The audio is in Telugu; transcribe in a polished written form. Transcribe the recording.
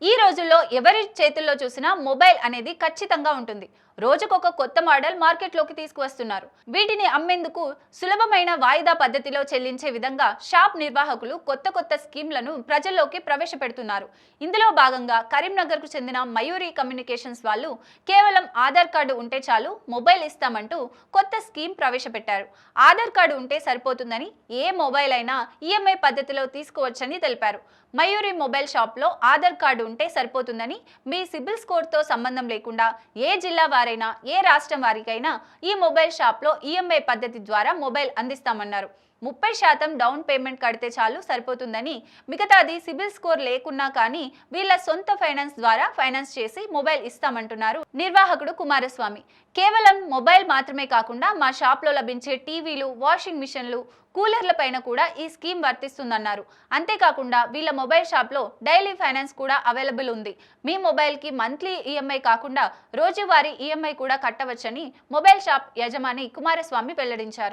ఈ రోజుల్లో ఎవరి చేతుల్లో చూసినా మొబైల్ అనేది ఖచ్చితంగా ఉంటుంది. రోజుకొక కొత్త మోడల్ మార్కెట్లోకి తీసుకువస్తున్నారు. వీటిని అమ్మేందుకు సులభమైన వాయిదా పద్ధతిలో చెల్లించే విధంగా షాప్ నిర్వాహకులు కొత్త కొత్త స్కీమ్లను ప్రజల్లోకి ప్రవేశపెడుతున్నారు. ఇందులో భాగంగా కరీంనగర్కు చెందిన మయూరి కమ్యూనికేషన్స్ వాళ్ళు కేవలం ఆధార్ కార్డు ఉంటే చాలు మొబైల్ ఇస్తామంటూ కొత్త స్కీమ్ ప్రవేశపెట్టారు. ఆధార్ కార్డు ఉంటే సరిపోతుందని, ఏ మొబైల్ అయినా ఈఎంఐ పద్ధతిలో తీసుకోవచ్చని తెలిపారు. మయూరి మొబైల్ షాప్లో ఆధార్ కార్డు ఉంటే సరిపోతుందని, మీ సిబిల్ స్కోర్తో సంబంధం లేకుండా ఏ జిల్లా వారైనా, ఏ రాష్ట్రం వారికైనా ఈ మొబైల్ షాప్లో ఈఎంఐ పద్ధతి ద్వారా మొబైల్ అందిస్తామన్నారు. 30% డౌన్ పేమెంట్ కడితే చాలు సరిపోతుందని, మిగతాది సిబిల్ స్కోర్ లేకున్నా కానీ వీళ్ళ సొంత ఫైనాన్స్ ద్వారా ఫైనాన్స్ చేసి మొబైల్ ఇస్తామంటున్నారు నిర్వాహకుడు కుమారస్వామి. కేవలం మొబైల్ మాత్రమే కాకుండా మా షాప్లో లభించే టీవీలు, వాషింగ్ మిషన్లు, కూలర్ల పైన కూడా ఈ స్కీమ్ వర్తిస్తుందన్నారు. అంతేకాకుండా వీళ్ళ మొబైల్ షాప్లో డైలీ ఫైనాన్స్ కూడా అవైలబుల్ ఉంది. మీ మొబైల్కి మంత్లీ ఈఎంఐ కాకుండా రోజువారీ ఈఎంఐ కూడా కట్టవచ్చని మొబైల్ షాప్ యజమాని కుమారస్వామి వెల్లడించారు.